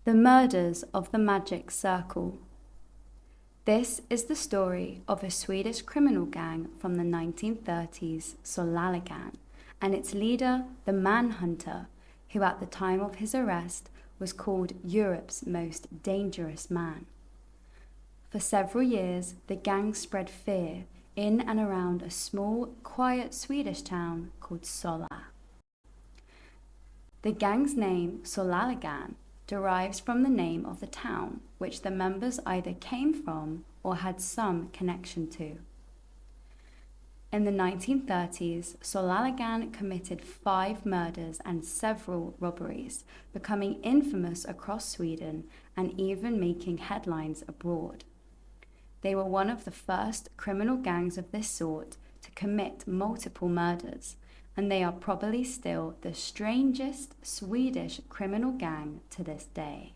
The Murders of the Magic Circle. This is the story of a Swedish criminal gang from the 1930s, Salaligan, and its leader, the Manhunter, who at the time of his arrest was called Europe's most dangerous man. For several years, the gang spread fear in and around a small, quiet Swedish town called Sola. The gang's name, Salaligan, derives from the name of the town, which the members either came from or had some connection to. In the 1930s, Salaligan committed 5 murders and several robberies, becoming infamous across Sweden and even making headlines abroad. They were one of the first criminal gangs of this sort to commit multiple murders, and they are probably still the strangest Swedish criminal gang to this day.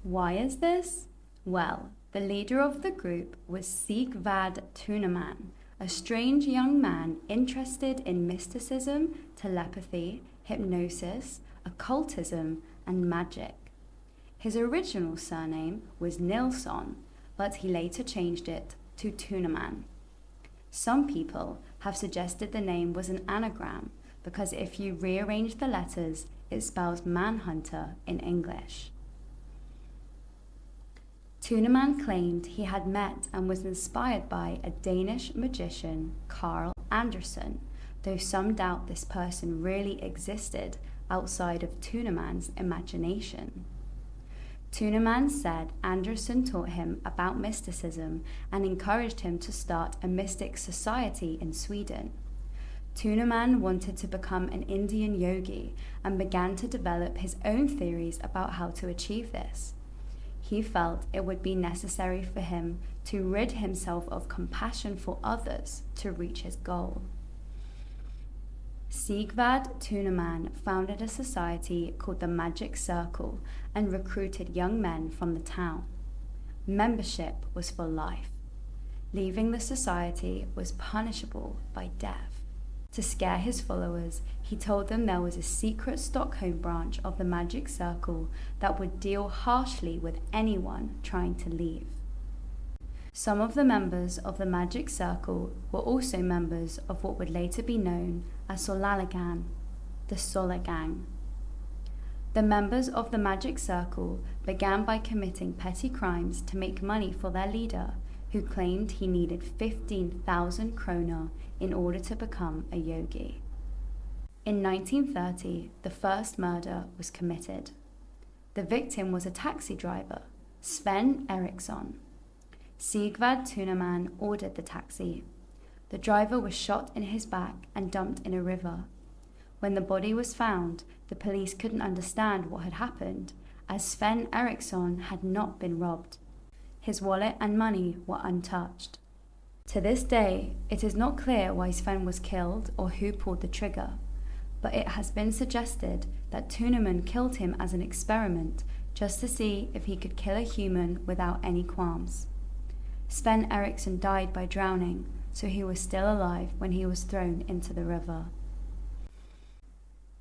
Why is this? Well, the leader of the group was Sigvard Tuneman, a strange young man interested in mysticism, telepathy, hypnosis, occultism, and magic. His original surname was Nilsson, but he later changed it to Tuneman. Some people have suggested the name was an anagram because if you rearrange the letters, it spells manhunter in English. Tuneman claimed he had met and was inspired by a Danish magician, Carl Anderson, though some doubt this person really existed outside of Tuneman's imagination. Tuneman said Anderson taught him about mysticism and encouraged him to start a mystic society in Sweden. Tuneman wanted to become an Indian yogi and began to develop his own theories about how to achieve this. He felt it would be necessary for him to rid himself of compassion for others to reach his goal. Sigvard Tuneman founded a society called the Magic Circle and recruited young men from the town. Membership was for life. Leaving the society was punishable by death. To scare his followers, he told them there was a secret Stockholm branch of the Magic Circle that would deal harshly with anyone trying to leave. Some of the members of the Magic Circle were also members of what would later be known as Salaligan, the Sola Gang. The members of the Magic Circle began by committing petty crimes to make money for their leader, who claimed he needed 15,000 kroner in order to become a yogi. In 1930, the first murder was committed. The victim was a taxi driver, Sven Eriksson. Sigvard Tuneman ordered the taxi. The driver was shot in his back and dumped in a river. When the body was found, the police couldn't understand what had happened, as Sven Eriksson had not been robbed. His wallet and money were untouched. To this day, it is not clear why Sven was killed or who pulled the trigger, but it has been suggested that Tuneman killed him as an experiment just to see if he could kill a human without any qualms. Sven Eriksson died by drowning, so he was still alive when he was thrown into the river.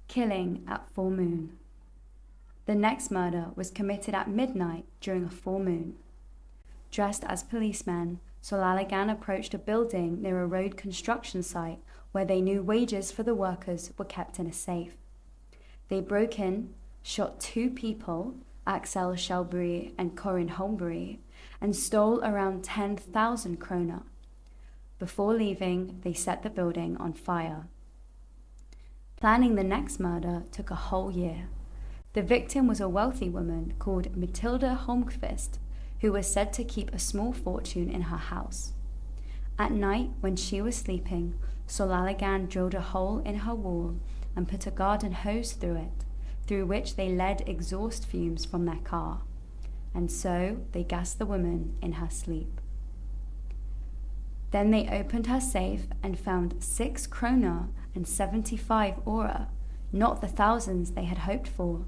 Killing at full moon. The next murder was committed at midnight during a full moon. Dressed as policemen, Salaligan approached a building near a road construction site where they knew wages for the workers were kept in a safe. They broke in, shot 2 people, Axel Kjellberg and Corinne Holmberg, and stole around 10,000 kroner. Before leaving, they set the building on fire. Planning the next murder took a whole year. The victim was a wealthy woman called Matilda Holmqvist, who was said to keep a small fortune in her house. At night, when she was sleeping, Salaligan drilled a hole in her wall and put a garden hose through it, through which they led exhaust fumes from their car, and so they gassed the woman in her sleep. Then they opened her safe and found 6 kroner and 75 öre, not the thousands they had hoped for.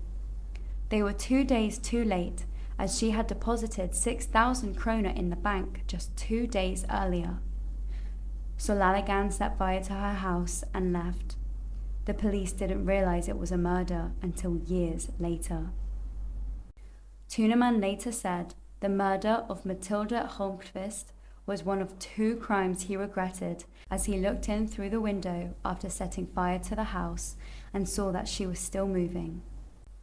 They were 2 days too late, as she had deposited 6,000 kroner in the bank just 2 days earlier. Salaligan set fire to her house and left. The police didn't realize it was a murder until years later. Tuneman later said the murder of Matilda Holmqvist was one of 2 crimes he regretted as he looked in through the window after setting fire to the house and saw that she was still moving.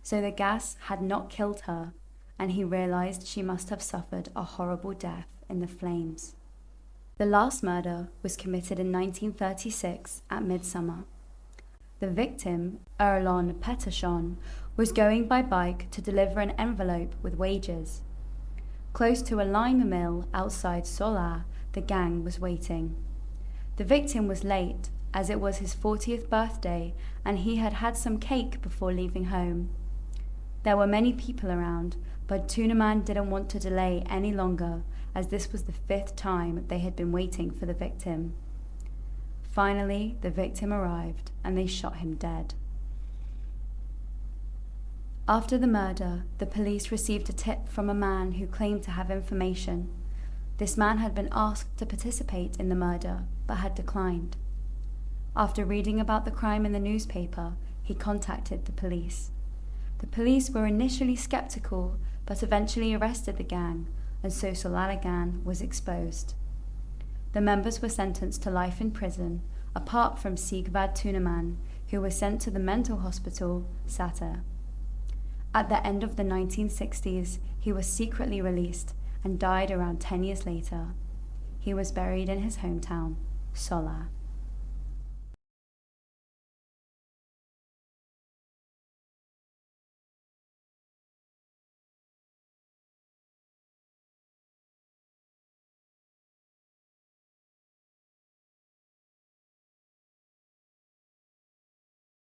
So the gas had not killed her, and he realized she must have suffered a horrible death in the flames. The last murder was committed in 1936 at midsummer. The victim, Erlon Pettersson, was going by bike to deliver an envelope with wages. Close to a lime mill outside Sola, the gang was waiting. The victim was late, as it was his 40th birthday and he had had some cake before leaving home. There were many people around, but Tuneman didn't want to delay any longer, as this was the 5th time they had been waiting for the victim. Finally, the victim arrived, and they shot him dead. After the murder, the police received a tip from a man who claimed to have information. This man had been asked to participate in the murder, but had declined. After reading about the crime in the newspaper, he contacted the police. The police were initially skeptical, but eventually arrested the gang, and so Salaligan was exposed. The members were sentenced to life in prison, apart from Sigvard Tuneman, who was sent to the mental hospital, Säter. At the end of the 1960s, he was secretly released and died around 10 years later. He was buried in his hometown, Sola.